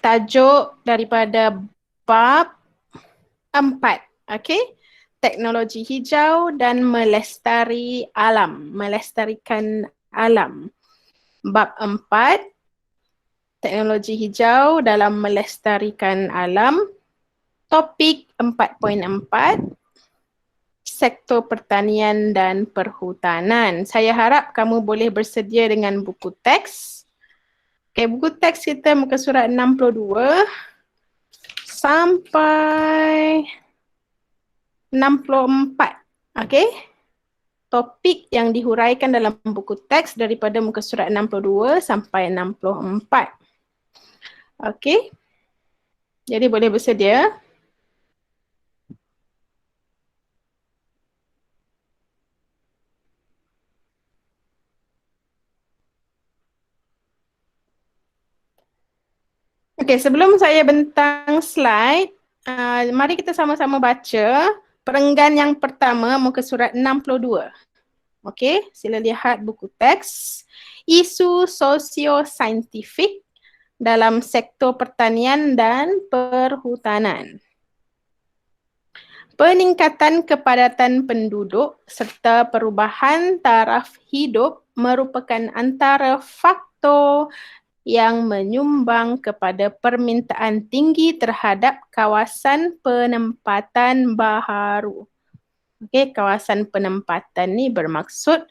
tajuk daripada bab 4. Okey. Teknologi hijau dan melestari alam. Melestarikan alam. Bab 4. Teknologi hijau dalam melestarikan alam. Topik 4.4. Sektor pertanian dan perhutanan. Saya harap kamu boleh bersedia dengan buku teks. Okay, buku teks kita muka surat 62 sampai 64. Okay. Topik yang dihuraikan dalam buku teks daripada muka surat 62 sampai 64. Okay. Jadi boleh bersedia. Okay, sebelum saya bentang slide, mari kita sama-sama baca perenggan yang pertama muka surat 62. Okey, sila lihat buku teks. Isu sosio-saintifik dalam sektor pertanian dan perhutanan. Peningkatan kepadatan penduduk serta perubahan taraf hidup merupakan antara faktor yang menyumbang kepada permintaan tinggi terhadap kawasan penempatan baharu. Okey, kawasan penempatan ni bermaksud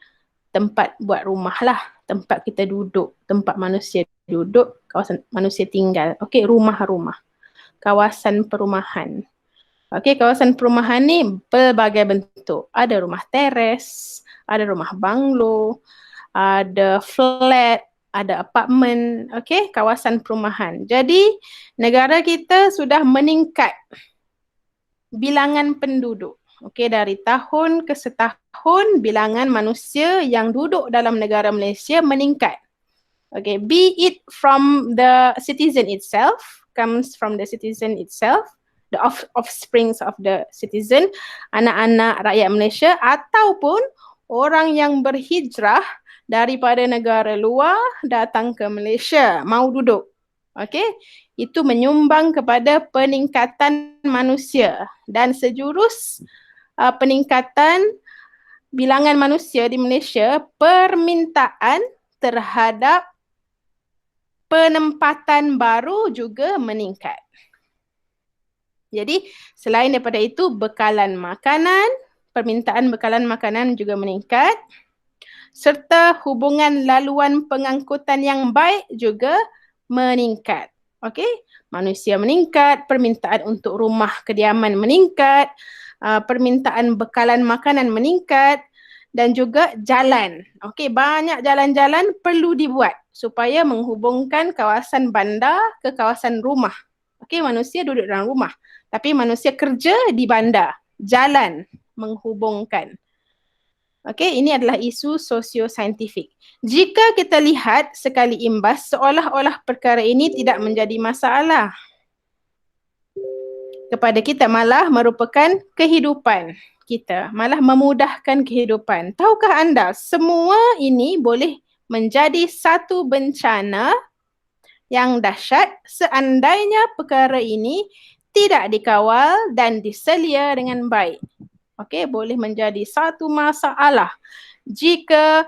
tempat buat rumah lah, tempat kita duduk, tempat manusia duduk, kawasan manusia tinggal. Okey, rumah-rumah. Kawasan perumahan. Okey, kawasan perumahan ni pelbagai bentuk. Ada rumah teres, ada rumah banglo, ada flat, ada apartmen. Okey, kawasan perumahan. Jadi, negara kita sudah meningkat bilangan penduduk. Okey, dari tahun ke setahun bilangan manusia yang duduk dalam negara Malaysia meningkat. Okay, be it from the citizen itself, comes from the citizen itself, the offsprings of the citizen, anak-anak rakyat Malaysia, ataupun orang yang berhijrah daripada negara luar datang ke Malaysia, mau duduk. Okay, itu menyumbang kepada peningkatan manusia dan sejurus peningkatan bilangan manusia di Malaysia, permintaan terhadap penempatan baru juga meningkat. Jadi, selain daripada itu, bekalan makanan, permintaan bekalan makanan juga meningkat, serta hubungan laluan pengangkutan yang baik juga meningkat. Okey, manusia meningkat, permintaan untuk rumah kediaman meningkat, permintaan bekalan makanan meningkat dan juga jalan. Okey, banyak jalan-jalan perlu dibuat supaya menghubungkan kawasan bandar ke kawasan rumah. Okey, manusia duduk dalam rumah, tapi manusia kerja di bandar. Jalan menghubungkan. Okey, ini adalah isu sosio-saintifik. Jika kita lihat sekali imbas, seolah-olah perkara ini tidak menjadi masalah kepada kita, malah merupakan kehidupan kita, malah memudahkan kehidupan. Tahukah anda, semua ini boleh menjadi satu bencana yang dahsyat seandainya perkara ini tidak dikawal dan diselia dengan baik. Okey, boleh menjadi satu masalah jika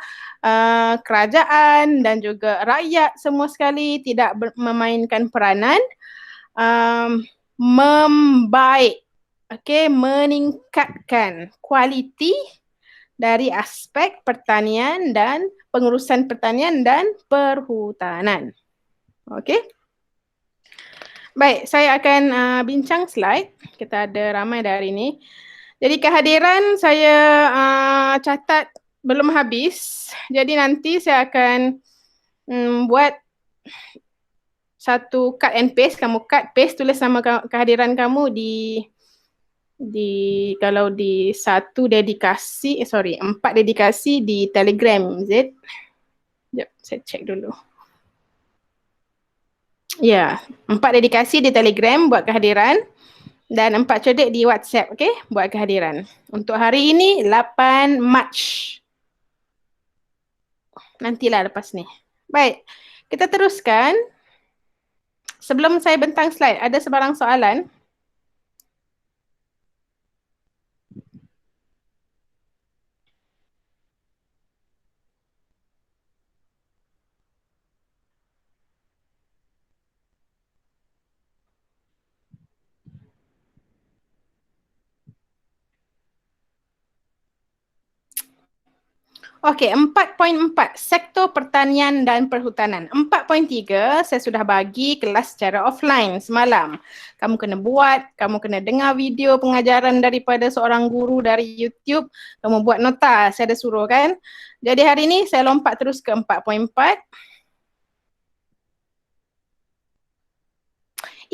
kerajaan dan juga rakyat semua sekali tidak memainkan peranan membaik, okey, meningkatkan kualiti dari aspek pertanian dan pengurusan pertanian dan perhutanan. Okey. Baik, saya akan bincang slide. Kita ada ramai dari ini. Jadi kehadiran saya catat belum habis. Jadi nanti saya akan buat satu cut and paste, kamu cut, paste, tulis nama kehadiran kamu di kalau di 4 dedikasi di Telegram, is it? Sekejap, saya check dulu. Ya, 4 dedikasi di Telegram buat kehadiran dan 4 cerdik di WhatsApp, okey, buat kehadiran. Untuk hari ini 8 Mac. Nantilah lepas ni. Baik, kita teruskan. Sebelum saya bentang slide, ada sebarang soalan? Okey, 4.4, sektor pertanian dan perhutanan. 4.3, saya sudah bagi kelas secara offline semalam. Kamu kena buat, kamu kena dengar video pengajaran daripada seorang guru dari YouTube, kamu buat nota, saya ada suruh kan. Jadi hari ini saya lompat terus ke 4.4.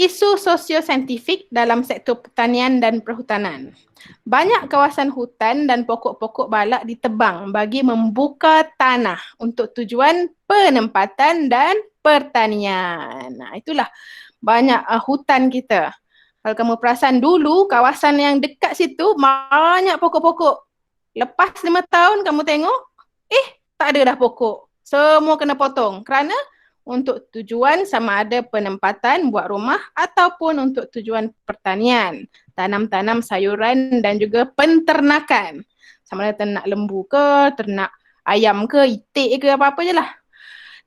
Isu sosiosaintifik dalam sektor pertanian dan perhutanan. Banyak kawasan hutan dan pokok-pokok balak ditebang bagi membuka tanah untuk tujuan penempatan dan pertanian. Nah, itulah banyak hutan kita. Kalau kamu perasan dulu, kawasan yang dekat situ banyak pokok-pokok. Lepas 5 tahun kamu tengok, tak ada dah pokok. Semua kena potong kerana untuk tujuan sama ada penempatan buat rumah ataupun untuk tujuan pertanian, tanam-tanam sayuran dan juga penternakan. Sama ada ternak lembu ke, ternak ayam ke, itik ke, apa-apa je lah.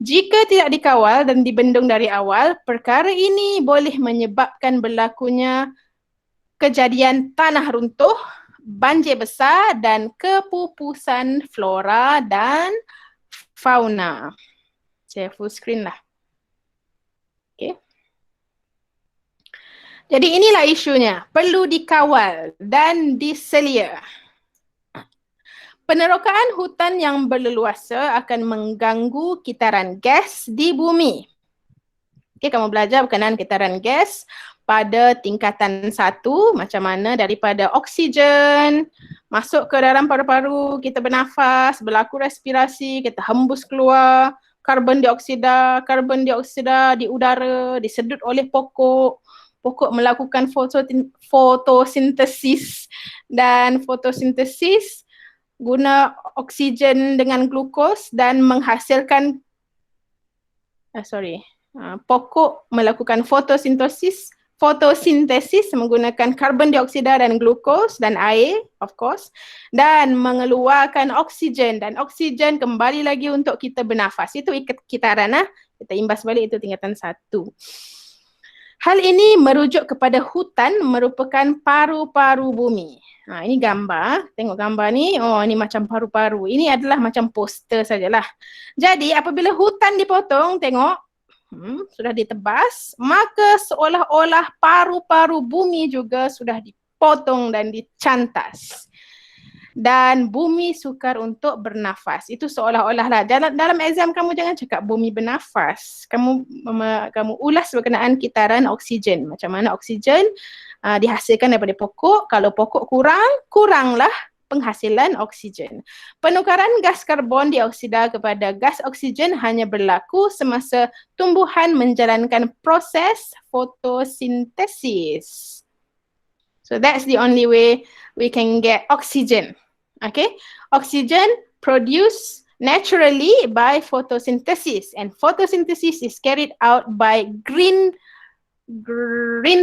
Jika tidak dikawal dan dibendung dari awal, perkara ini boleh menyebabkan berlakunya kejadian tanah runtuh, banjir besar dan kepupusan flora dan fauna. Saya full screen lah. Okay. Jadi inilah isunya. Perlu dikawal dan diselia. Penerokaan hutan yang berleluasa akan mengganggu kitaran gas di bumi. Okay, kamu belajar berkenaan kitaran gas pada tingkatan 1, macam mana daripada oksigen masuk ke dalam paru-paru, kita bernafas, berlaku respirasi, kita hembus keluar, karbon dioksida di udara, disedut oleh pokok, pokok melakukan fotosintesis dan fotosintesis guna oksigen dengan glukos dan menghasilkan pokok melakukan fotosintesis menggunakan karbon dioksida dan glukos dan air, of course, dan mengeluarkan oksigen, dan oksigen kembali lagi untuk kita bernafas. Itu kitaran, kita imbas balik, itu tingkatan 1. Hal ini merujuk kepada hutan merupakan paru-paru bumi. Ini gambar, tengok gambar ni, ini macam paru-paru. Ini adalah macam poster sajalah. Jadi apabila hutan dipotong, tengok, sudah ditebas, maka seolah-olah paru-paru bumi juga sudah dipotong dan dicantas. Dan bumi sukar untuk bernafas. Itu seolah-olah lah. Dalam exam kamu jangan cakap bumi bernafas. Kamu ulas berkenaan kitaran oksigen. Macam mana oksigen dihasilkan daripada pokok. Kalau pokok kurang, kuranglah penghasilan oksigen. Penukaran gas karbon dioksida kepada gas oksigen hanya berlaku semasa tumbuhan menjalankan proses fotosintesis. So that's the only way we can get oxygen. Okay? Oxygen produced naturally by photosynthesis, and photosynthesis is carried out by green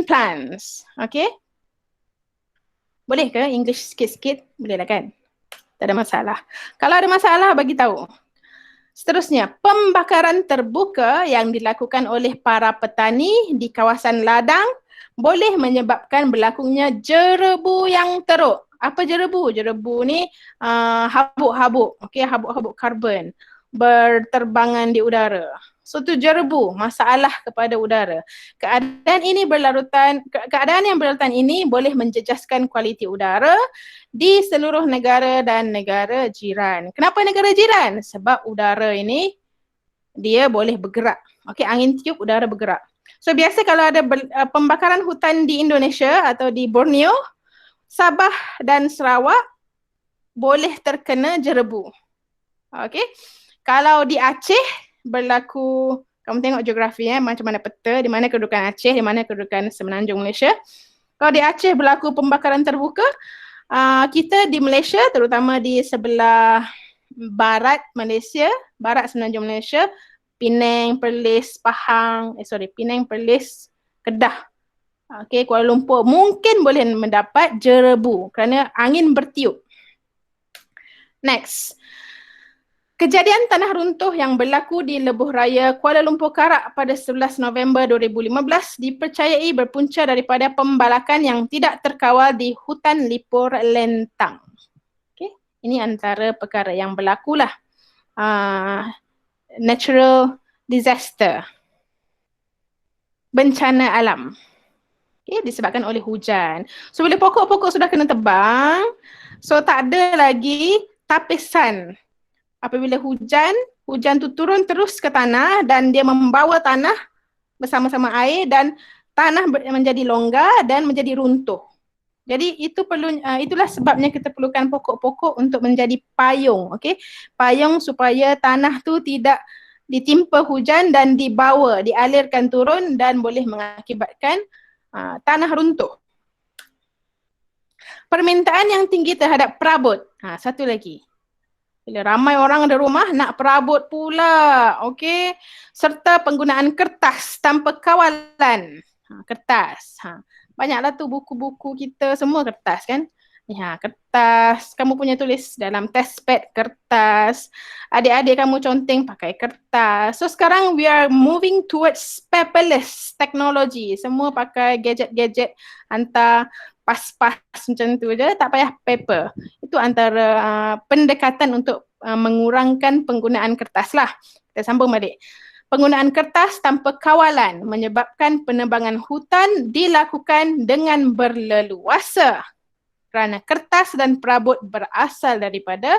plants. Okay? Boleh ke English sikit-sikit? Boleh lah kan? Tak ada masalah. Kalau ada masalah, bagi tahu. Seterusnya, pembakaran terbuka yang dilakukan oleh para petani di kawasan ladang boleh menyebabkan berlakunya jerebu yang teruk. Apa jerebu? Jerebu ni habuk-habuk, habuk-habuk karbon berterbangan di udara. So tu jerebu, masalah kepada udara. Keadaan yang berlarutan ini boleh menjejaskan kualiti udara di seluruh negara dan negara jiran. Kenapa negara jiran? Sebab udara ini dia boleh bergerak. Angin tiup, udara bergerak. So biasa kalau ada pembakaran hutan di Indonesia atau di Borneo, Sabah dan Sarawak boleh terkena jerebu. Kalau di Aceh berlaku, kamu tengok geografi macam mana peta, di mana kedudukan Aceh, di mana kedudukan Semenanjung Malaysia. Kalau di Aceh berlaku pembakaran terbuka, kita di Malaysia, terutama di sebelah barat Malaysia, barat Semenanjung Malaysia, Penang, Perlis, Penang, Perlis, Kedah. Okey, Kuala Lumpur mungkin boleh mendapat jerebu kerana angin bertiup. Next. Kejadian tanah runtuh yang berlaku di Lebuh Raya Kuala Lumpur Karak pada 11 November 2015 dipercayai berpunca daripada pembalakan yang tidak terkawal di hutan Lipur Lentang. Okay. Ini antara perkara yang berlakulah. Natural disaster. Bencana alam. Okay, disebabkan oleh hujan. So bila pokok-pokok sudah kena tebang, so tak ada lagi tapisan. Apabila hujan tu turun terus ke tanah dan dia membawa tanah bersama-sama air dan tanah menjadi longgar dan menjadi runtuh. Jadi itulah sebabnya kita perlukan pokok-pokok untuk menjadi payung, okey? Payung supaya tanah tu tidak ditimpa hujan dan dialirkan turun dan boleh mengakibatkan tanah runtuh. Permintaan yang tinggi terhadap perabot. Satu lagi. Bila ramai orang ada rumah, nak perabot pula. Okey. Serta penggunaan kertas tanpa kawalan. Kertas. Banyaklah tu buku-buku kita semua kertas kan. Kertas. Kamu punya tulis dalam test pad kertas. Adik-adik kamu conteng pakai kertas. So sekarang we are moving towards paperless technology. Semua pakai gadget-gadget hantar pas-pas macam tu je, tak payah paper. Itu antara pendekatan untuk mengurangkan penggunaan kertas lah. Kita sambung balik. Penggunaan kertas tanpa kawalan menyebabkan penebangan hutan dilakukan dengan berleluasa kerana kertas dan perabot berasal daripada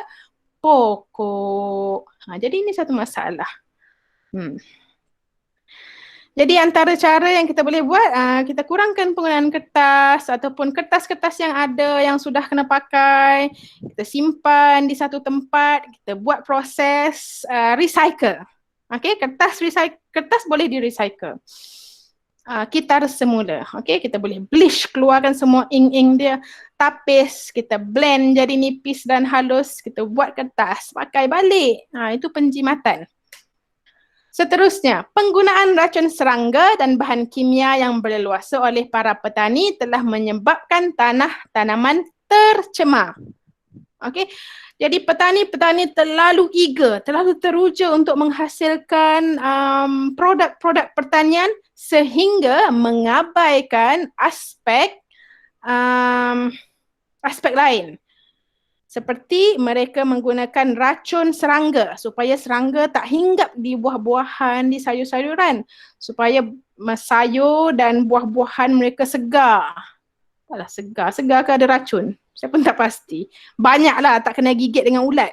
pokok. Jadi ini satu masalah. Jadi antara cara yang kita boleh buat, kita kurangkan penggunaan kertas ataupun kertas-kertas yang ada yang sudah kena pakai, kita simpan di satu tempat, kita buat proses recycle. Okey, kertas boleh di-recycle. Kitar semula. Okey, kita boleh bleach, keluarkan semua ink-ink dia, tapis, kita blend jadi nipis dan halus, kita buat kertas, pakai balik. Itu penjimatan. Seterusnya, penggunaan racun serangga dan bahan kimia yang berleluasa oleh para petani telah menyebabkan tanaman tercemar. Okey. Jadi petani-petani terlalu eager, terlalu teruja untuk menghasilkan produk-produk pertanian sehingga mengabaikan aspek lain. Seperti mereka menggunakan racun serangga supaya serangga tak hinggap di buah-buahan, di sayur-sayuran. Supaya sayur dan buah-buahan mereka segar. Alah, segar ke ada racun? Saya pun tak pasti. Banyaklah tak kena gigit dengan ulat.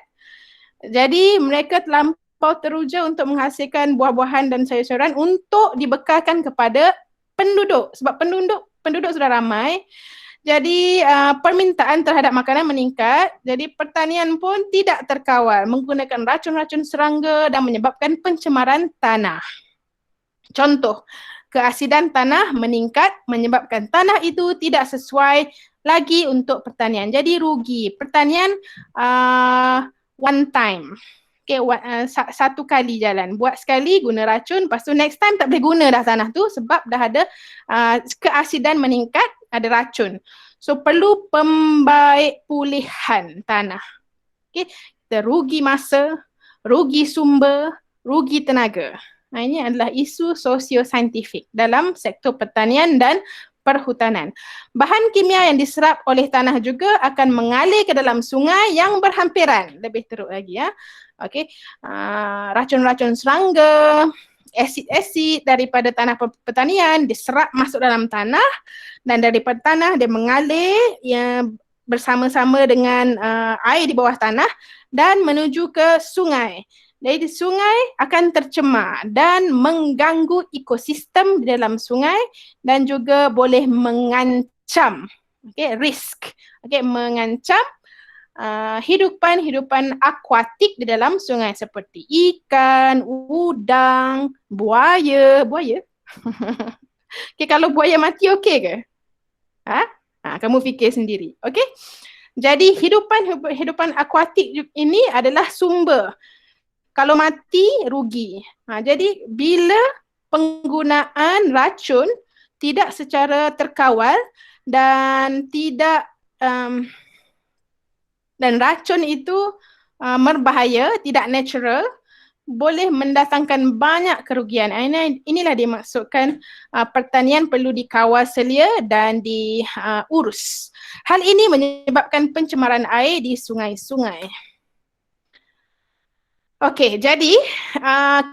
Jadi mereka terlampau teruja untuk menghasilkan buah-buahan dan sayur-sayuran untuk dibekalkan kepada penduduk. Sebab penduduk sudah ramai. Jadi permintaan terhadap makanan meningkat, jadi pertanian pun tidak terkawal menggunakan racun-racun serangga dan menyebabkan pencemaran tanah. Contoh, keasidan tanah meningkat menyebabkan tanah itu tidak sesuai lagi untuk pertanian. Jadi rugi. Pertanian one time. Okay, satu kali jalan. Buat sekali guna racun, lepas tu next time tak boleh guna dah tanah tu sebab dah ada keasidan meningkat, ada racun. So perlu pembaik pulihan tanah. Okay, kita rugi masa, rugi sumber, rugi tenaga. Ini adalah isu sosio-saintifik dalam sektor pertanian dan perhutanan. Bahan kimia yang diserap oleh tanah juga akan mengalir ke dalam sungai yang berhampiran. Lebih teruk lagi ya. Okey, racun-racun serangga, asid-asid daripada tanah pertanian diserap masuk dalam tanah dan daripada tanah dia mengalir bersama-sama dengan air di bawah tanah dan menuju ke sungai. Jadi sungai akan tercemar dan mengganggu ekosistem di dalam sungai dan juga boleh mengancam, risk, mengancam hidupan akuatik di dalam sungai seperti ikan, udang, buaya. Kalau buaya mati okey ke? Kamu fikir sendiri. Okey? Jadi hidupan akuatik ini adalah sumber Kalau mati, rugi. Jadi bila penggunaan racun tidak secara terkawal dan tidak dan racun itu berbahaya, tidak natural, boleh mendatangkan banyak kerugian. Inilah dimaksudkan pertanian perlu dikawal selia dan diurus. Hal ini menyebabkan pencemaran air di sungai-sungai. Okey, jadi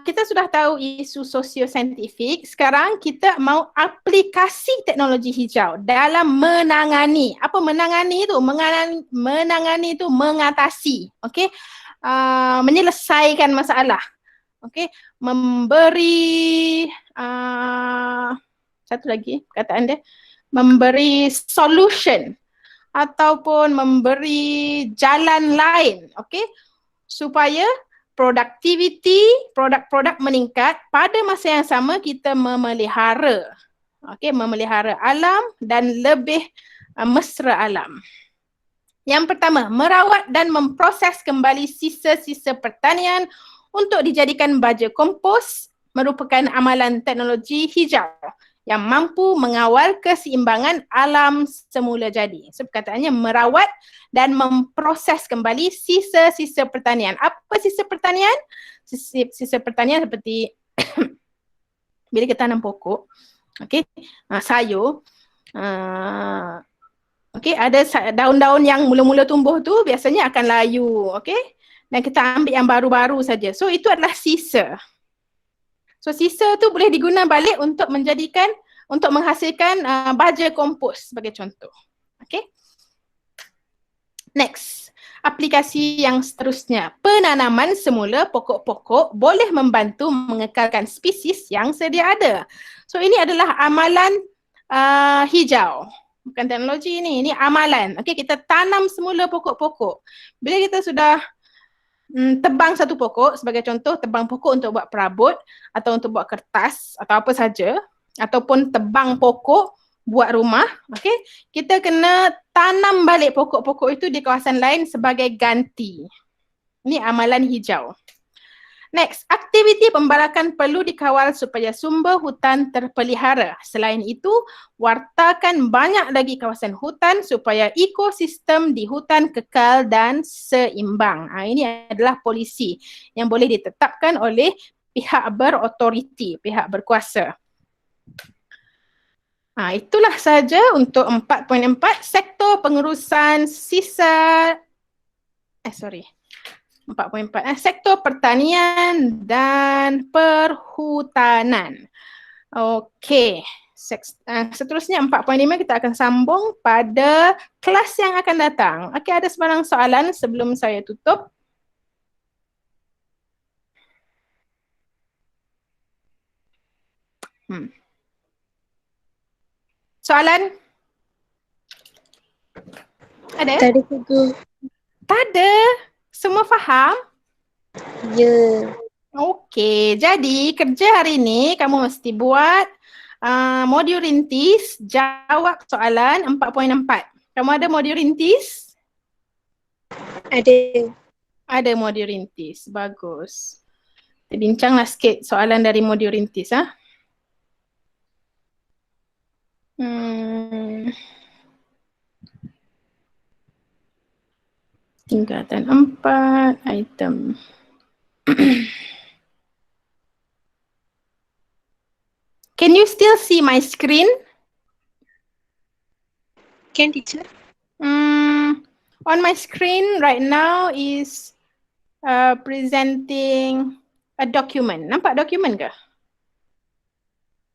kita sudah tahu isu sosiosaintifik. Sekarang kita mau aplikasi teknologi hijau dalam menangani. Apa menangani itu? Menangani itu mengatasi. Okey, menyelesaikan masalah. Okey, memberi satu lagi perkataan dia, memberi solution ataupun memberi jalan lain. Okey, supaya produktiviti produk-produk meningkat, pada masa yang sama kita memelihara alam dan lebih mesra alam. Yang pertama, merawat dan memproses kembali sisa-sisa pertanian untuk dijadikan baja kompos merupakan amalan teknologi hijau yang mampu mengawal keseimbangan alam semula jadi. So, perkataannya merawat dan memproses kembali sisa-sisa pertanian. Apa sisa pertanian? Sisa pertanian seperti bila kita tanam pokok, sayur, ada daun-daun yang mula-mula tumbuh tu biasanya akan layu, dan kita ambil yang baru-baru saja. So, itu adalah sisa. So, sisa tu boleh diguna balik untuk menghasilkan baja kompos sebagai contoh. Next, aplikasi yang seterusnya. Penanaman semula pokok-pokok boleh membantu mengekalkan spesies yang sedia ada. So, ini adalah amalan hijau. Bukan teknologi ini amalan. Kita tanam semula pokok-pokok. Bila kita sudah tebang satu pokok, sebagai contoh tebang pokok untuk buat perabot atau untuk buat kertas atau apa saja, ataupun tebang pokok buat rumah, kita kena tanam balik pokok-pokok itu di kawasan lain sebagai ganti. Ini amalan hijau. Next, aktiviti pembalakan perlu dikawal supaya sumber hutan terpelihara. Selain itu, wartakan banyak lagi kawasan hutan supaya ekosistem di hutan kekal dan seimbang. Ini adalah polisi yang boleh ditetapkan oleh pihak berotoriti, pihak berkuasa. Itulah saja untuk 4.4 sektor pengurusan sisa 4.4 sektor pertanian dan perhutanan. Okey, seterusnya 4.5 kita akan sambung pada kelas yang akan datang. Ada sebarang soalan sebelum saya tutup? Soalan? Ada? Tak ada, Cikgu. Tak ada. Semua faham? Ya. Okey, jadi kerja hari ini kamu mesti buat modul rintis, jawab soalan 4.4. Kamu ada modul rintis? Ada. Ada modul rintis, bagus. Kita bincanglah sikit soalan dari modul rintis. Tingkatan 4, item. Can you still see my screen? Can, teacher? On my screen right now is presenting a document. Nampak dokumen ke?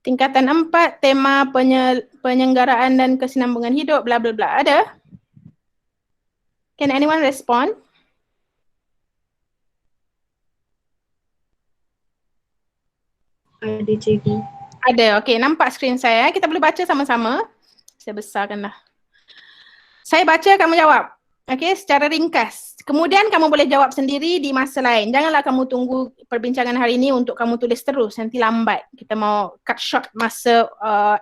Tingkatan 4, tema penyelenggaraan dan kesinambungan hidup, bla bla bla. Ada? Can anyone respond? Ada, Cikgu. Ada, okey. Nampak skrin saya. Kita boleh baca sama-sama. Saya besarkanlah. Saya baca, kamu jawab. Okey, secara ringkas. Kemudian kamu boleh jawab sendiri di masa lain. Janganlah kamu tunggu perbincangan hari ini untuk kamu tulis terus. Nanti lambat. Kita mau cut short masa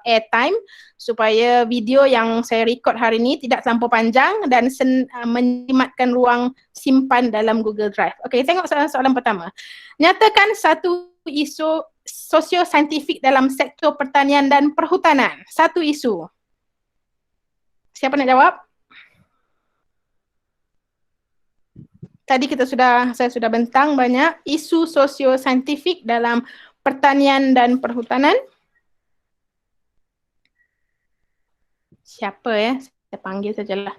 airtime supaya video yang saya record hari ini tidak terlampau panjang dan menjimatkan ruang simpan dalam Google Drive. Okey, tengok soalan pertama. Nyatakan satu isu sosio-saintifik dalam sektor pertanian dan perhutanan. Satu isu. Siapa nak jawab? Tadi saya sudah bentang banyak isu sosio-saintifik dalam pertanian dan perhutanan. Siapa ya? Saya panggil sajalah.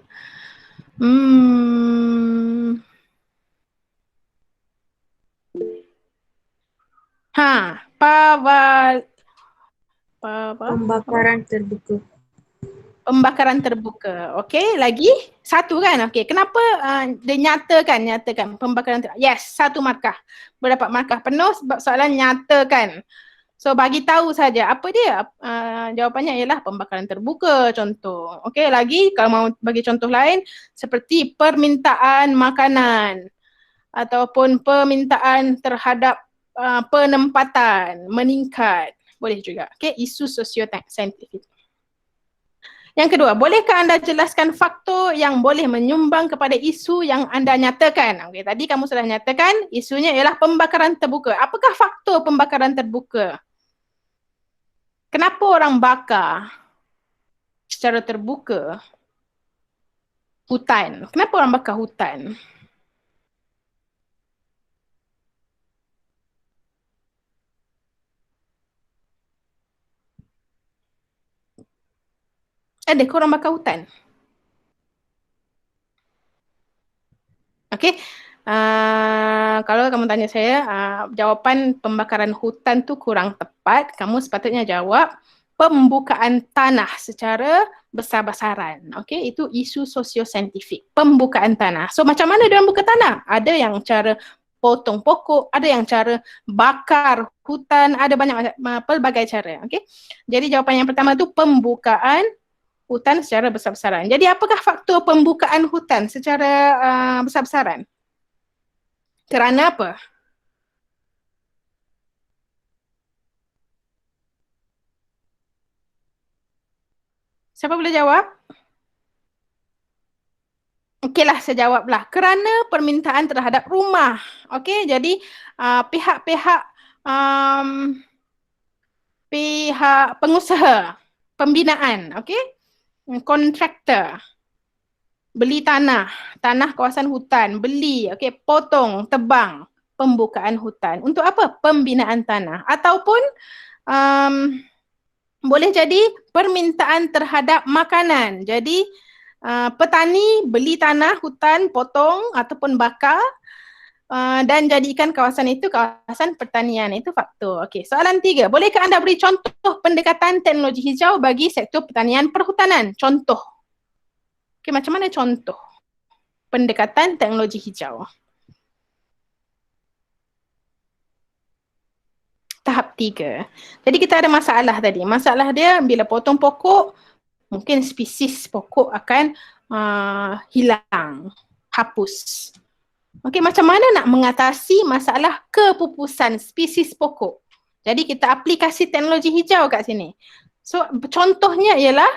Pembakaran terbuka. Pembakaran terbuka. Okey, lagi satu kan? Okey, kenapa dia nyatakan pembakaran terbuka? Yes, satu markah. Berdapat markah penuh sebab soalan nyatakan. So bagi tahu saja apa dia? Jawapannya ialah pembakaran terbuka contoh. Okey, lagi kalau mau bagi contoh lain seperti permintaan makanan ataupun permintaan terhadap penempatan meningkat. Boleh juga. Okey, isu sosio-saintifik. Yang kedua, bolehkah anda jelaskan faktor yang boleh menyumbang kepada isu yang anda nyatakan? Okey, tadi kamu sudah nyatakan isunya ialah pembakaran terbuka. Apakah faktor pembakaran terbuka? Kenapa orang bakar secara terbuka hutan? Kenapa orang bakar hutan? Ada ke orang bakar hutan? Okey. Kalau kamu tanya saya, jawapan pembakaran hutan tu kurang tepat. Kamu sepatutnya jawab pembukaan tanah secara besar-besaran. Okey, itu isu sosio-saintifik. Pembukaan tanah. So macam mana dia buka tanah? Ada yang cara potong pokok, ada yang cara bakar hutan, ada banyak pelbagai cara. Okey. Jadi jawapan yang pertama tu pembukaan hutan secara besar-besaran. Jadi apakah faktor pembukaan hutan secara besar-besaran? Kerana apa? Siapa boleh jawab? Okeylah, saya jawablah. Kerana permintaan terhadap rumah. Okey, jadi pihak-pihak pihak pengusaha, pembinaan, okey? Kontraktor beli tanah kawasan hutan, beli, okey, potong, tebang, pembukaan hutan. Untuk apa? Pembinaan tanah ataupun boleh jadi permintaan terhadap makanan. Jadi petani beli tanah hutan, potong ataupun bakar dan jadikan kawasan itu kawasan pertanian. Itu faktor. Okey, soalan 3. Bolehkah anda beri contoh pendekatan teknologi hijau bagi sektor pertanian perhutanan? Contoh. Okey, macam mana contoh pendekatan teknologi hijau? Tahap 3. Jadi kita ada masalah tadi. Masalah dia bila potong pokok, mungkin spesies pokok akan hilang, hapus. Okey, macam mana nak mengatasi masalah kepupusan spesies pokok? Jadi kita aplikasi teknologi hijau kat sini. So contohnya ialah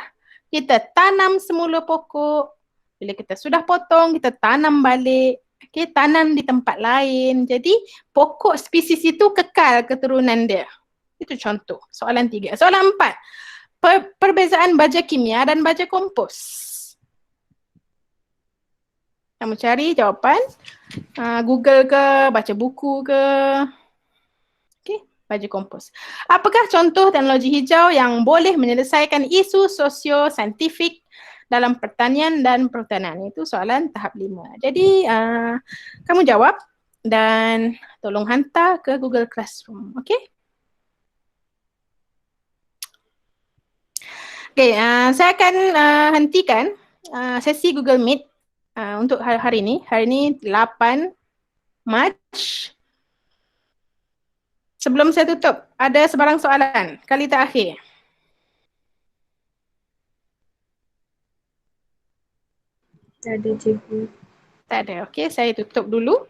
kita tanam semula pokok, bila kita sudah potong, kita tanam balik, okay, tanam di tempat lain. Jadi pokok spesies itu kekal keturunan dia. Itu contoh. Soalan 3. Soalan 4. Perbezaan baja kimia dan baja kompos. Kamu cari jawapan. Google ke, baca buku ke. Okay, baja kompos. Apakah contoh teknologi hijau yang boleh menyelesaikan isu sosio-saintifik dalam pertanian dan perhutanan? Itu soalan tahap 5. Jadi kamu jawab dan tolong hantar ke Google Classroom. Okay? Okay, saya akan hentikan sesi Google Meet untuk hari ini. Hari ini 8 Mac. Sebelum saya tutup, ada sebarang soalan kali terakhir. Tak ada, cikgu. Tak ada. Okey, saya tutup dulu.